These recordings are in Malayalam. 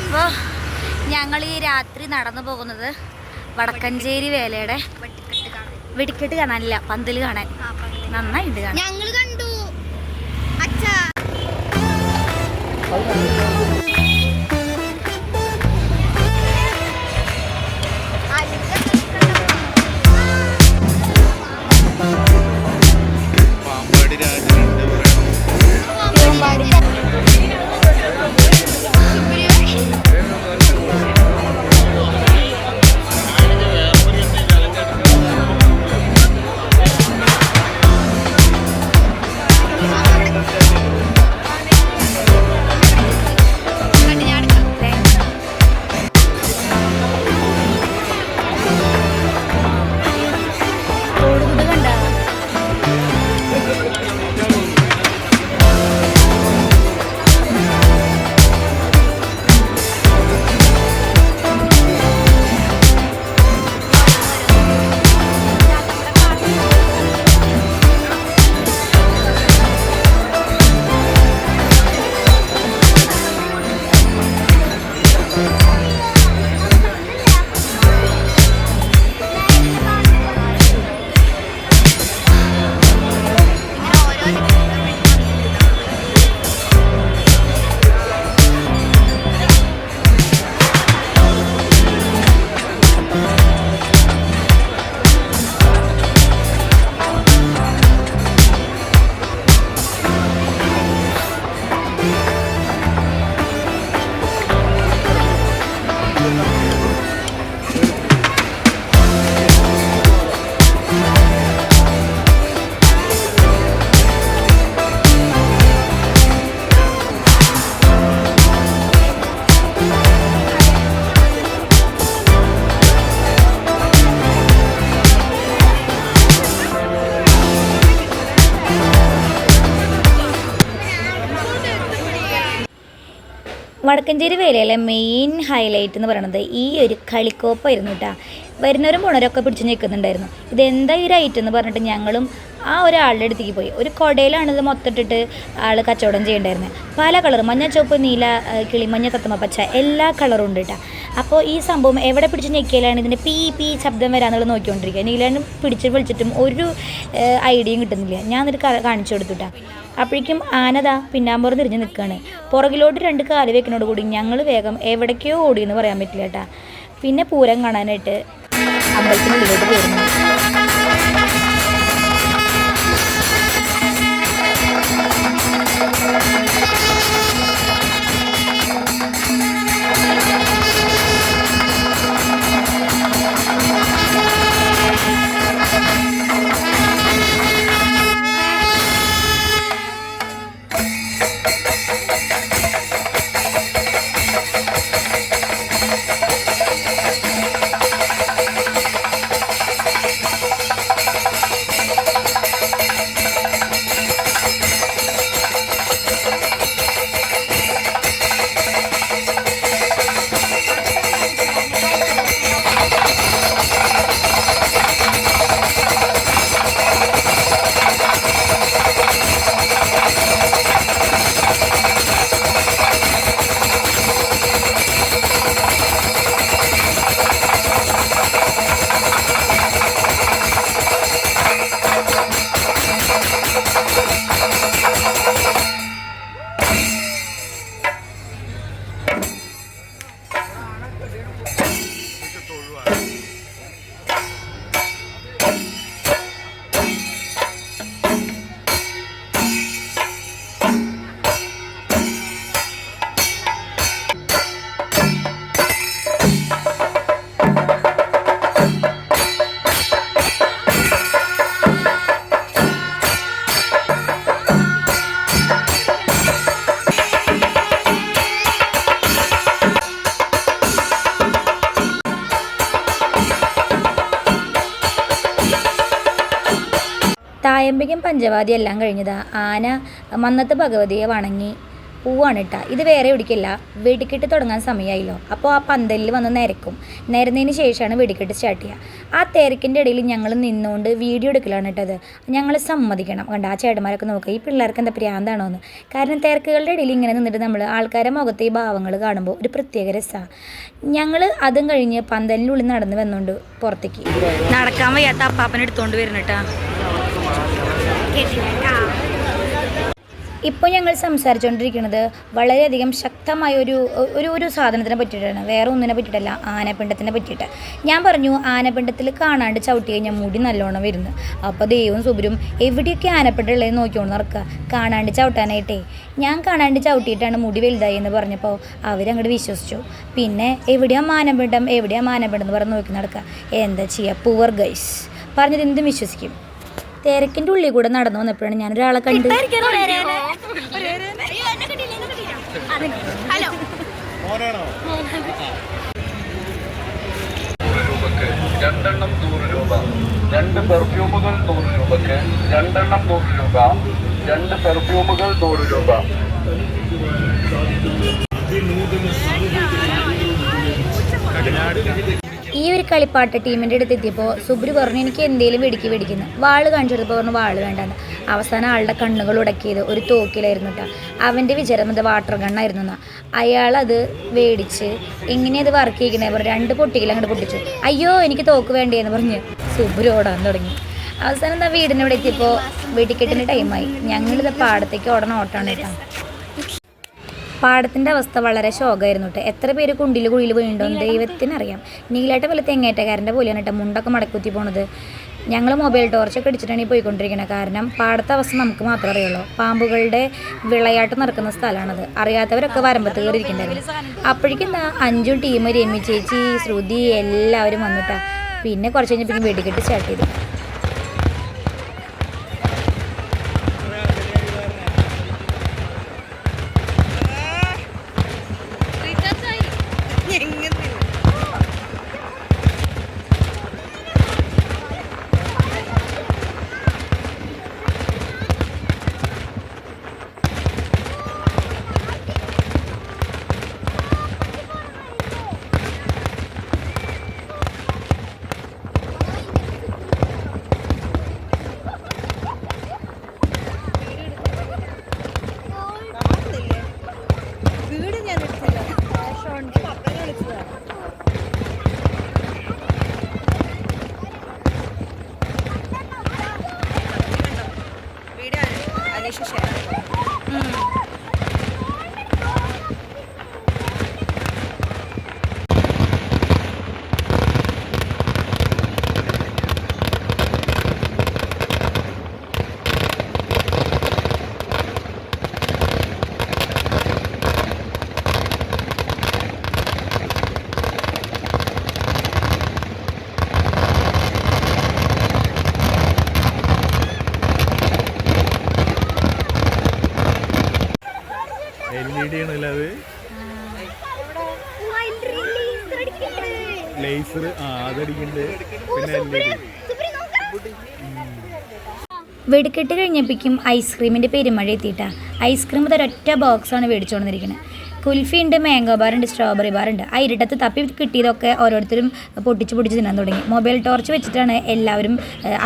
അപ്പോൾ ഞങ്ങൾ ഈ രാത്രി നടന്നു പോകുന്നത് വടക്കഞ്ചേരി വേലയുടെ വെടിക്കെട്ട് കാണാനില്ല, പന്തൽ കാണാൻ. നന്നായിട്ട് കാണാൻ. ഞങ്ങൾ കണ്ടു അച്ഛാ. വടക്കഞ്ചേരി വേലയിലെ മെയിൻ ഹൈലൈറ്റ് എന്ന് പറയുന്നത് ഈ ഒരു കളിക്കോപ്പായിരുന്നു കേട്ടോ. വരുന്നവരും പോണവരൊക്കെ പിടിച്ച് നിൽക്കുന്നുണ്ടായിരുന്നു. ഇതെന്താ ഈ ഒരു ഐറ്റം എന്ന് പറഞ്ഞിട്ട് ഞങ്ങളും ആ ഒരാളുടെ അടുത്തേക്ക് പോയി. ഒരു കുടയിലാണ് ഇത് മൊത്തമിട്ടിട്ട് ആൾ കച്ചവടം ചെയ്യണ്ടായിരുന്നത്. പല കളർ, മഞ്ഞ, ചുവപ്പ്, നീല, കിളിമഞ്ഞ, തത്തമ്മ പച്ച, എല്ലാ കളറും ഉണ്ട് കേട്ടോ. അപ്പോൾ ഈ സംഭവം എവിടെ പിടിച്ച് ഞെക്കിയാലാണ് ഇതിൻ്റെ പീ ശബ്ദം വരാന്നുള്ളത് നോക്കിക്കൊണ്ടിരിക്കുക. നീലാണ്ട് പിടിച്ച് വിളിച്ചിട്ടും ഒരു ഐഡിയയും കിട്ടുന്നില്ല. ഞാൻ എന്നിട്ട് കാണിച്ചു കൊടുത്തുട്ടാ. അപ്പോഴേക്കും ആനതാ പിന്നാമ്പുറം തിരിഞ്ഞ് നിൽക്കുകയാണ്. പുറകിലോട്ട് 2 കാല് വെക്കുന്നതോട് കൂടി ഞങ്ങൾ വേഗം എവിടേക്കോ ഓടിയെന്ന് പറയാൻ പറ്റില്ല കേട്ടാ. പിന്നെ പൂരം കാണാനായിട്ട് അമ്പലത്തിനുള്ളിലോട്ട് പോയിരുന്നു. തായമ്പികം പഞ്ചവാദി എല്ലാം കഴിഞ്ഞതാ. ആന മന്നത്ത് ഭഗവതിയെ വണങ്ങി പൂവാണ് കേട്ടോ. ഇത് വേറെ എവിടേക്കല്ല, വെടിക്കെട്ട് തുടങ്ങാൻ സമയമായല്ലോ. അപ്പോൾ ആ പന്തലിൽ വന്ന് നിരക്കും. നിരന്നതിന് ശേഷമാണ് വെടിക്കെട്ട് സ്റ്റാർട്ട് ചെയ്യുക. ആ തിരക്കിൻ്റെ ഇടയിൽ ഞങ്ങൾ നിന്നുകൊണ്ട് വീഡിയോ എടുക്കലാണ് കേട്ടത്. ഞങ്ങൾ സമ്മതിക്കണം. കണ്ട ആ ചേട്ടന്മാരൊക്കെ നോക്കുക, ഈ പിള്ളേർക്ക് എന്താ പ്രാന്താണോ എന്ന്. കാരണം തിരക്കുകളുടെ ഇടയിൽ ഇങ്ങനെ നിന്നിട്ട് നമ്മൾ ആൾക്കാരെ മുഖത്തെ ഈ ഭാവങ്ങൾ കാണുമ്പോൾ ഒരു പ്രത്യേക രസമാണ്. ഞങ്ങൾ അതും കഴിഞ്ഞ് പന്തലിനുള്ളിൽ നടന്ന് വന്നുകൊണ്ട് പുറത്തേക്ക് നടക്കാൻ വയ്യാത്ത അപ്പാപ്പനെ എടുത്തുകൊണ്ട് വരുന്നുട്ടാ. ഇപ്പോൾ ഞങ്ങൾ സംസാരിച്ചുകൊണ്ടിരിക്കുന്നത് വളരെയധികം ശക്തമായ ഒരു സാധനത്തിനെ പറ്റിയിട്ടാണ്, വേറെ ഒന്നിനെ പറ്റിയിട്ടല്ല, ആനപ്പിണ്ടത്തിനെ പറ്റിയിട്ട്. ഞാൻ പറഞ്ഞു ആനപ്പിണ്ടത്തിൽ കാണാണ്ട് ചവിട്ടി കഴിഞ്ഞാൽ മുടി നല്ലോണം വരുന്നു. അപ്പോൾ ദൈവവും സുബരും എവിടെയൊക്കെ ആനപ്പിണ്ടം ഉള്ളതെന്ന് നോക്കിക്കൊണ്ട് നടക്കുക കാണാണ്ട് ചവിട്ടാനായിട്ടേ. ഞാൻ കാണാണ്ട് ചവിട്ടിയിട്ടാണ് മുടി വലുതായി എന്ന് പറഞ്ഞപ്പോൾ അവരങ്ങോട്ട് വിശ്വസിച്ചു. പിന്നെ എവിടെയാ മാനപ്പിണ്ടം എന്ന് പറഞ്ഞ് നോക്കി നടക്കുക. എന്താ ചെയ്യുക, പുവർ ഗൈസ് പറഞ്ഞത് എന്തും വിശ്വസിക്കും. തിരക്കിൻ്റെ ഉള്ളിൽ കൂടെ നടന്നു വന്നപ്പോഴാണ് ഞാനൊരാളെ കണ്ട്. ഹലോ രണ്ടെണ്ണം 100 രൂപ, 2 പെർഫ്യൂമുകൾ 100 രൂപക്ക്, രണ്ടെണ്ണം 100 രൂപ, 2 പെർഫ്യൂമുകൾ 100 രൂപ. ഈ ഒരു കളിപ്പാട്ട ടീമിൻ്റെ അടുത്ത് എത്തിയപ്പോൾ സുബ്രു പറഞ്ഞു എനിക്ക് എന്തേലും വെടിക്കുന്നു. വാള് കാണിച്ചെടുത്തപ്പോൾ പറഞ്ഞു വാള് വേണ്ടെന്ന്. അവസാനം ആളുടെ കണ്ണുകൾ ഉടക്കിയത് ഒരു തോക്കിലായിരുന്നു കേട്ടോ. അവൻ്റെ വിചാരം അത് വാട്ടർ ഗണ്ണായിരുന്നു എന്നാ. അയാളത് മേടിച്ച് എങ്ങനെയത് വർക്ക് ചെയ്യിക്കണേ പറഞ്ഞു 2 പൊട്ടിക്കൽ അങ്ങോട്ട് പൊട്ടിച്ചു. അയ്യോ എനിക്ക് തോക്ക് വേണ്ടേന്ന് പറഞ്ഞ് സുബ്രു ഓടാൻ തുടങ്ങി. അവസാനം എന്താ വീടിൻ്റെ ഇവിടെ എത്തിയപ്പോൾ വെടിക്കെട്ടിന് ടൈമായി. ഞങ്ങളിത് പാടത്തേക്ക് ഓട്ടാണ് കേട്ടോ. പാടത്തിൻ്റെ അവസ്ഥ വളരെ ശോകമായിരുന്നു കേട്ടോ. എത്ര പേര് കുണ്ടിൽ കുഴിയിൽ വീണ്ടും ദൈവത്തിനറിയാം. നീലാട്ട പോലെ തെങ്ങേറ്റക്കാരൻ്റെ പോലെയാണ് കേട്ടോ മുണ്ടൊക്കെ മടക്കുത്തി പോണത്. ഞങ്ങൾ മൊബൈൽ ടോർച്ചൊക്കെ അടിച്ചിട്ടാണ് ഈ പോയിക്കൊണ്ടിരിക്കുന്നത്. കാരണം പാടത്തെ അവസ്ഥ നമുക്ക് മാത്രമേ അറിയുള്ളൂ. പാമ്പുകളുടെ വിളയാട്ട് നടക്കുന്ന സ്ഥലമാണത്. അറിയാത്തവരൊക്കെ വരമ്പത്ത് കയറിയിരിക്കണ്ടായിരുന്നു. അപ്പോഴേക്കും എന്താ 5 ടീം, രമി ചേച്ചി, ശ്രുതി എല്ലാവരും വന്നിട്ടാ. പിന്നെ കുറച്ച് കഴിഞ്ഞപ്പോൾ വെടിക്കെട്ട് സ്റ്റാർട്ട് ചെയ്തു. LED ആണല്ലോ അത്. ലേസർ അതടിക്കണ്ട്. പിന്നെ LED. വെടിക്കെട്ട് കഴിഞ്ഞപ്പോഴേക്കും ഐസ്ക്രീമിൻ്റെ പെരുമഴ എത്തിയിട്ടാ. ഐസ്ക്രീം ഒരൊറ്റ ബോക്സാണ് മേടിച്ചുകൊണ്ടിരിക്കുന്നത്. കുൽഫി ഉണ്ട്, മാംഗോ ബാറുണ്ട്, സ്ട്രോബെറി ബാറുണ്ട്. ആ ഇരുട്ടത്ത് തപ്പി കിട്ടിയതൊക്കെ ഓരോരുത്തരും പൊട്ടിച്ച് തിന്നാൻ തുടങ്ങി. മൊബൈൽ ടോർച്ച് വെച്ചിട്ടാണ് എല്ലാവരും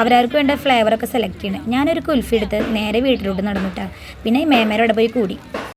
അവരവർക്ക് വേണ്ട ഫ്ലേവറൊക്കെ സെലക്ട് ചെയ്യുന്നത്. ഞാനൊരു കുൽഫി എടുത്ത് നേരെ വീട്ടിലോട്ട് നടന്നിട്ടാ. പിന്നെ മേമേരോടെ പോയി കൂടി.